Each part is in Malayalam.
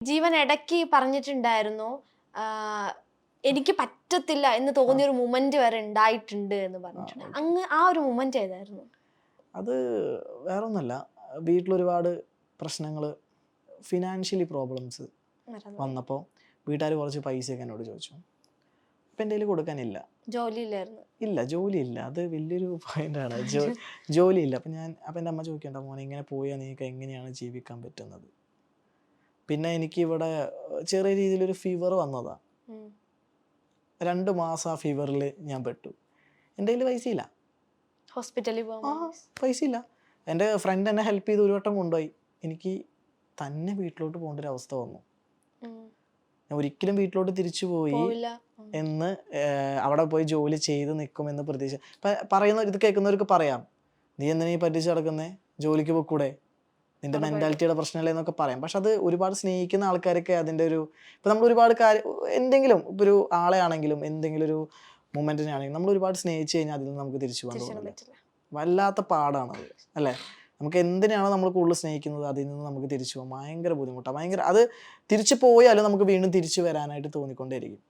ജീവൻ ഇടയ്ക്ക് പറഞ്ഞിട്ടുണ്ടായിരുന്നു, ആഹ് എനിക്ക് പറ്റത്തില്ല എന്ന് ആ, തോന്നിയൊരു മൊമെന്റ് വരെ ഉണ്ടായിട്ടുണ്ട് എന്ന് പറഞ്ഞിട്ടുണ്ട്. ഓക്കെ. അങ്ങ് ആ ഒരു മൊമെന്റ് ഏതായിരുന്നു? അത് വേറൊന്നുമല്ല. വീട്ടിലൊരുപാട് പ്രശ്നങ്ങൾ, ഫിനാൻഷ്യലി പ്രോബ്ലംസ് മറന്നുപോയി. വന്നപ്പോൾ വീട്ടുകാർ കുറച്ച് പൈസയൊക്കെ എന്നോട് ചോദിച്ചു. അപ്പം എൻ്റെ കയ്യിൽ കൊടുക്കാനില്ല. ജോലിയില്ലായിരുന്നു. ഇല്ല, ജോലിയില്ല. അത് വലിയൊരു പോയിന്റാണ്. ജോലിയില്ല. അപ്പം എൻ്റെ അമ്മ ചോദിക്കണ്ട മോനെ, ഇങ്ങനെ പോയാൽ നിങ്ങൾക്ക് എങ്ങനെയാണ് ജീവിക്കാൻ പറ്റുന്നത്? പിന്നെ എനിക്കിവിടെ ചെറിയ രീതിയിലൊരു ഫീവർ വന്നതാണ്. ഉം. 2 മാസം ആ ഫീവറിൽ ഞാൻ പെട്ടു. എൻ്റെ കയ്യിൽ പൈസയില്ല. ഹോസ്പിറ്റലിൽ ആ, പോകുമ്പോൾ പൈസയില്ല. എൻ്റെ ഫ്രണ്ട് എന്നെ ഹെൽപ്പ് ചെയ്ത് ഒരു വട്ടം കൊണ്ടുപോയി. എനിക്ക് തന്നെ വീട്ടിലോട്ട് പോകേണ്ട ഒരു അവസ്ഥ വന്നു. ഞാൻ ഒരിക്കലും വീട്ടിലോട്ട് തിരിച്ചു പോയി പോവില്ല. എന്ന് അവിടെ പോയി ജോലി ചെയ്ത് നിൽക്കുമെന്ന് പ്രതീക്ഷ. പറയുന്ന ഇത് കേൾക്കുന്നവർക്ക് പറയാം, നീ എന്തിനാ ഈ പറ്റിച്ച് കിടക്കുന്നേ, ജോലിക്ക് പോയിക്കൂടെ, നിന്റെ ഉറപ്പായിട്ടും. മെൻറ്റാലിറ്റിയുടെ പ്രശ്നമല്ലേ എന്നൊക്കെ പറയാം. പക്ഷെ അത് ഒരുപാട് സ്നേഹിക്കുന്ന ആൾക്കാരൊക്കെ അതിൻ്റെ ഒരു, ഇപ്പം നമ്മൾ ഒരുപാട് കാര്യം, എന്തെങ്കിലും ഇപ്പോൾ ഒരു ആളെ ആണെങ്കിലും എന്തെങ്കിലും ഒരു മൊമെൻറ്റിനാണെങ്കിലും നമ്മൾ ഒരുപാട് സ്നേഹിച്ച് കഴിഞ്ഞാൽ അതിൽ നിന്ന് നമുക്ക് തിരിച്ചു പോകാൻ തിരിച്ചൊന്നും തോന്നില്ല. പറ്റില്ല. വല്ലാത്ത പാടാണത്, അല്ലേ? നമുക്ക് എന്തിനാണോ നമ്മൾ കൂടുതൽ സ്നേഹിക്കുന്നത് അതിൽ നിന്ന് നമുക്ക് തിരിച്ചു പോകാൻ ഭയങ്കര ബുദ്ധിമുട്ടാണ്. ഭയങ്കര അത് തിരിച്ചു പോയാലും നമുക്ക് വീണ്ടും തിരിച്ചു വരാനായിട്ട് തോന്നിക്കൊണ്ടേയിരിക്കും.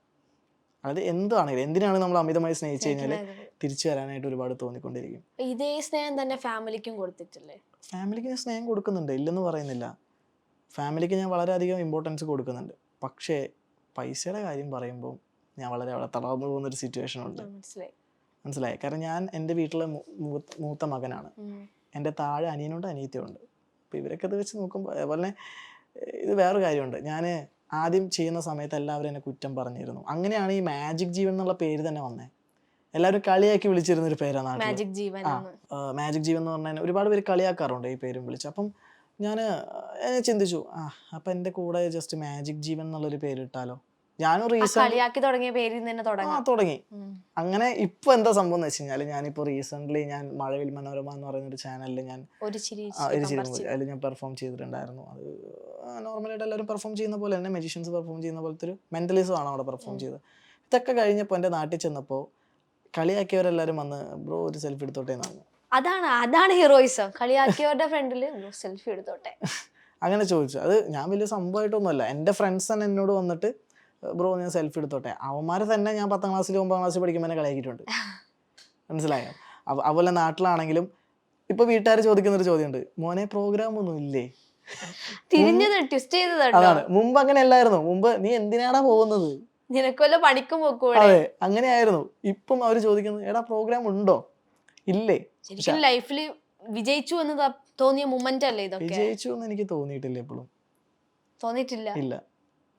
അത് എന്താണെങ്കിലും, എന്തിനാണ് നമ്മൾ അമിതമായി സ്നേഹിച്ചു കഴിഞ്ഞാൽ സ്നേഹിക്കുന്നത്. തിരിച്ചു വരാനായിട്ട് ഒരുപാട് തോന്നിക്കൊണ്ടിരിക്കും. ഇതേ സ്നേഹം തന്നെ ഫാമിലിക്കും കൊടുത്തിട്ടില്ലേ? ഫാമിലിക്ക് ഞാൻ സ്നേഹം കൊടുക്കുന്നുണ്ട്, ഇല്ലെന്ന് പറയുന്നില്ല. ഫാമിലിക്ക് ഞാൻ വളരെയധികം ഇമ്പോർട്ടൻസ് കൊടുക്കുന്നുണ്ട്. പക്ഷേ പൈസയുടെ കാര്യം പറയുമ്പോൾ ഞാൻ വളരെ അവിടെ തളർന്നു പോകുന്നൊരു സിറ്റുവേഷൻ ഉണ്ട്. മനസ്സിലായി. മനസ്സിലായി? കാരണം ഞാൻ എൻ്റെ വീട്ടിലെ മൂത്ത മകനാണ്. എൻ്റെ താഴെ അനിയനുണ്ട്, അനിയത്തിയുണ്ട്. അപ്പോൾ ഇവരൊക്കെ ഇത് വെച്ച് നോക്കുമ്പോൾ, അതുപോലെ തന്നെ ഇത് വേറൊരു കാര്യമുണ്ട്. ഞാൻ ആദ്യം ചെയ്യുന്ന സമയത്ത് എല്ലാവരും എന്നെ കുറ്റം പറഞ്ഞിരുന്നു. അങ്ങനെയാണ് ഈ മാജിക് ജീവൻ എന്നുള്ള പേര് തന്നെ വന്നത്. എല്ലാവരും കളിയാക്കി വിളിച്ചിരുന്നൊരു പേരാണ് നാട്ടിൽ. മാജിക് ജീവൻ. മാജിക് ജീവൻ എന്ന് പറഞ്ഞാൽ ഒരുപാട് പേര് കളിയാക്കാറുണ്ട് ഈ പേരും വിളിച്ച്. അപ്പം ഞാൻ ചിന്തിച്ചു, അപ്പം എൻ്റെ കൂടെ ജസ്റ്റ് മാജിക് ജീവൻ എന്നുള്ളൊരു പേരിട്ടാലോ. ഞാനും കളിയാക്കി തുടങ്ങിയ പേരിൽ തന്നെ തുടങ്ങി. അങ്ങനെ ഇപ്പോൾ എന്താ സംഭവം എന്ന് വെച്ച് കഴിഞ്ഞാൽ, ഞാനിപ്പോൾ റീസെൻ്റ്ലി ഞാൻ മഴവിൽ മനോരമ എന്ന് പറയുന്നൊരു ചാനലിൽ ഞാൻ അതിൽ ഞാൻ പെർഫോം ചെയ്തിട്ടുണ്ടായിരുന്നു. അത് നോർമലായിട്ട് എല്ലാവരും പെർഫോം ചെയ്യുന്ന പോലെ തന്നെ, മജീഷ്യൻസ് പെർഫോം ചെയ്യുന്ന പോലത്തെ ഒരു മെൻ്റലിസം ആണ് അവിടെ പെർഫോം ചെയ്തത്. ഇതൊക്കെ കഴിഞ്ഞപ്പോൾ എൻ്റെ നാട്ടിൽ ചെന്നപ്പോൾ കളിയാക്കിയവരെല്ലാവരും വന്ന് ബ്രോ ഒരു സെൽഫി എടുത്തോട്ടെ എന്നാണ്. അതാണ് ഹീറോയിസം. കളിയാക്കിയവരുടെ ഫ്രണ്ടിൽ സെൽഫി എടുത്തോട്ടെ അങ്ങനെ ചോദിച്ചു. അത് ഞാൻ വലിയ സംഭവമായിട്ടൊന്നുമല്ല. എൻ്റെ ഫ്രണ്ട്സ് തന്നെ എന്നോട് വന്നിട്ട് ബ്രോ ഞാൻ സെൽഫി എടുത്തോട്ടെ. അവന്മാർ തന്നെ ഞാൻ 10ാം ക്ലാസ്സിൽ 9ാം ക്ലാസ്സിൽ പഠിക്കുമ്പോൾ എന്നെ കളിയാക്കിയിട്ടുണ്ട്. മനസ്സിലായോ? അതുപോലെ നാട്ടിലാണെങ്കിലും ഇപ്പോൾ വീട്ടുകാർ ചോദിക്കുന്നൊരു ചോദ്യമുണ്ട്, മോനെ പ്രോഗ്രാം ഒന്നും ഇല്ലേ? അതാണ്. മുമ്പ് അങ്ങനെ അല്ലായിരുന്നു. മുമ്പ് നീ എന്തിനാടാ പോകുന്നത്, നിനക്കൊല്ല പണിക്കും പോക്കൂടെ? അതെ, അങ്ങനെയായിരുന്നു. ഇപ്പം അവർ ചോദിക്കുന്നത്, എടാ പ്രോഗ്രാം ഉണ്ടോ, ഇല്ലേ? ശരിക്കും ലൈഫിൽ വിജയിച്ചു എന്ന് തോന്നിയ മൊമെന്റ് അല്ലേ ഇതൊക്കെ? വിജയിച്ചു എന്ന് എനിക്ക് തോന്നിയിട്ടില്ല, എപ്പോഴും തോന്നിയിട്ടില്ല. ഇല്ല.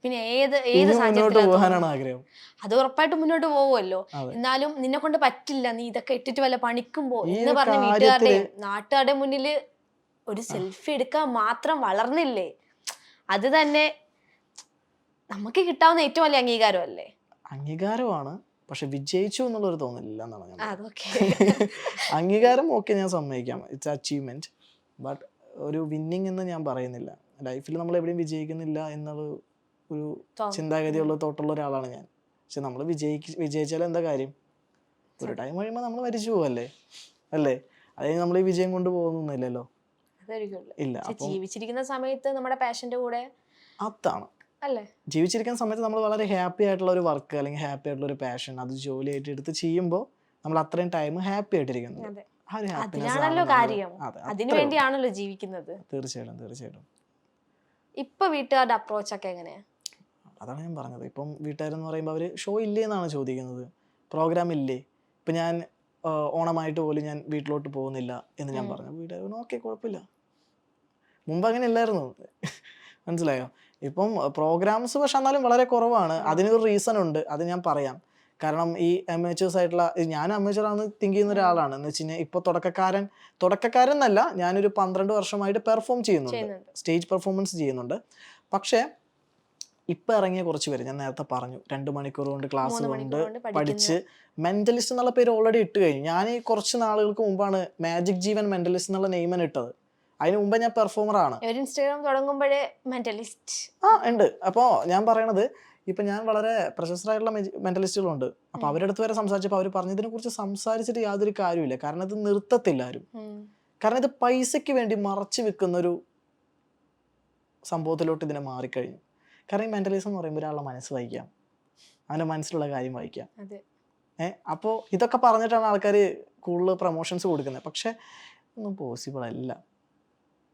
പിന്നെ ഏത് മുന്നോട്ട് പോകാനാണ് ആഗ്രഹം. അത് ഉറപ്പായിട്ട് മുന്നോട്ട് പോവുമല്ലോ. എന്നാലും നിന്നെ കൊണ്ട് പറ്റില്ല, നീ ഇതൊക്കെ ഇട്ടിട്ട് വല്ല പണിക്കും പോ എന്ന് പറഞ്ഞ വീട്ടുകാരുടെയും നാട്ടുകാരുടെ മുന്നില് ഒരു സെൽഫി എടുക്കാൻ മാത്രം വളർന്നില്ലേ, അത് തന്നെ നമുക്ക് കിട്ടാവുന്ന ഏറ്റവും വലിയ അംഗീകാരം അല്ലേ? അംഗീകാരമാണ്, പക്ഷെ വിജയിച്ചു എന്നുള്ളൊരു തോന്നലില്ല എന്നാണ് ഞാൻ. അതൊക്കെ അംഗീകാരം ഓക്കെ, ഞാൻ സമ്മതിക്കാം, ഇറ്റ്സ് അച്ചീവ്മെന്റ്. ബട്ട് ഒരു വിന്നിങ് എന്ന് ഞാൻ പറയുന്നില്ല. ലൈഫിൽ നമ്മൾ എവിടെയും വിജയിക്കുന്നില്ല എന്നുള്ള ഒരു ചിന്താഗതിയുള്ള തോട്ടുള്ള ഒരാളാണ് ഞാൻ. പക്ഷെ നമ്മൾ വിജയിച്ചാൽ എന്താ കാര്യം? ഒരു ടൈം കഴിയുമ്പോൾ നമ്മൾ മരിച്ചു പോവല്ലേ, അല്ലേ? അതായത് നമ്മൾ ഈ വിജയം കൊണ്ട് പോകുന്നില്ലല്ലോ. ഇല്ല. ജീവിച്ചിരിക്കുന്ന സമയത്ത് നമ്മുടെ പാഷന്റെ കൂടെ അതാണ് അല്ലേ? ജീവിച്ചിരിക്കുന്ന സമയത്ത് നമ്മൾ വളരെ ഹാപ്പി ആയിട്ടുള്ള ഒരു വർക്ക് അല്ലെങ്കിൽ ഹാപ്പി ആയിട്ടുള്ള ഒരു പാഷൻ അത് ജോലിയായിട്ട് എടുത്ത് ചെയ്യുമ്പോൾ നമ്മൾ അത്രയും ടൈം ഹാപ്പി ആയിട്ടിരിക്കുന്നത്. അതിനാണല്ലോ കാര്യം, അതിനുവേണ്ടിയാണല്ലോ ജീവിക്കുന്നത്. തീർച്ചയായിട്ടും. ഇപ്പൊ വീട്ടുകാരുടെ അപ്രോച്ച് ഒക്കെ എങ്ങനെയാ? അതാണ് ഞാൻ പറഞ്ഞത്. ഇപ്പം വീട്ടുകാരെന്ന് പറയുമ്പോൾ അവർ ഷോ ഇല്ലേ എന്നാണ് ചോദിക്കുന്നത്, പ്രോഗ്രാം ഇല്ലേ. ഇപ്പം ഞാൻ ഓണമായിട്ട് പോലും ഞാൻ വീട്ടിലോട്ട് പോകുന്നില്ല എന്ന് ഞാൻ പറഞ്ഞു. വീട്ടുകാർ ഓക്കെ കുഴപ്പമില്ല. മുമ്പ് അങ്ങനെ അല്ലായിരുന്നു, മനസ്സിലായോ? ഇപ്പം പ്രോഗ്രാംസ് പക്ഷെ എന്നാലും വളരെ കുറവാണ്. അതിനൊരു റീസൺ ഉണ്ട്, അത് ഞാൻ പറയാം. കാരണം ഈ അമേച്ചേഴ്സ് ആയിട്ടുള്ള, ഞാൻ അമേച്ചറാണെന്ന് തിങ്ക് ചെയ്യുന്ന ഒരാളാണ്. എന്ന് വെച്ച് കഴിഞ്ഞാൽ ഇപ്പോൾ തുടക്കക്കാരൻ എന്നല്ല, ഞാനൊരു 12 വർഷമായിട്ട് പെർഫോം ചെയ്യുന്നുണ്ട്, സ്റ്റേജ് പെർഫോമൻസ് ചെയ്യുന്നുണ്ട്. പക്ഷേ ഇപ്പം ഇറങ്ങിയ കുറച്ച് പേര്, ഞാൻ നേരത്തെ പറഞ്ഞു, 2 മണിക്കൂർ കൊണ്ട് ക്ലാസ് കൊണ്ട് പഠിച്ച് മെന്റലിസ്റ്റ് എന്നുള്ള പേര് ഓൾറെഡി ഇട്ട് കഴിഞ്ഞു. ഞാൻ ഈ കുറച്ച് നാളുകൾക്ക് മുമ്പാണ് മാജിക് ജീവൻ മെന്റലിസ്റ്റ് എന്നുള്ള നെയിമിന് ഇട്ടത്. അതിന് മുമ്പ് ഞാൻ പെർഫോമറാണ്. ഇൻസ്റ്റാഗ്രാം തുടങ്ങുമ്പോഴേ മെന്റലിസ്റ്റ് ഉണ്ട്. അപ്പോൾ ഞാൻ പറയണത്, ഇപ്പം ഞാൻ വളരെ പ്രശസ്തരായിട്ടുള്ള മെന്റലിസ്റ്റുകളുണ്ട്. അപ്പോൾ അവരുടെ അടുത്ത് വരെ സംസാരിച്ചപ്പോൾ അവർ പറഞ്ഞതിനെ കുറിച്ച് സംസാരിച്ചിട്ട് യാതൊരു കാര്യമില്ല. കാരണം ഇത് നിർത്തത്തില്ല ആരും. കാരണം ഇത് പൈസയ്ക്ക് വേണ്ടി മറച്ചു വെക്കുന്നൊരു സംഭവത്തിലോട്ട് ഇതിനെ മാറിക്കഴിഞ്ഞു. കാരണം ഈ മെന്റലിസം എന്ന് പറയുമ്പോൾ ഒരാളുടെ മനസ്സ് വായിക്കാം, അവൻ്റെ മനസ്സിലുള്ള കാര്യം വായിക്കാം. അതെ. അപ്പോൾ ഇതൊക്കെ പറഞ്ഞിട്ടാണ് ആൾക്കാർ കൂടുതൽ പ്രൊമോഷൻസ് കൊടുക്കുന്നത്. പക്ഷെ ഒന്നും പോസിബിൾ അല്ല.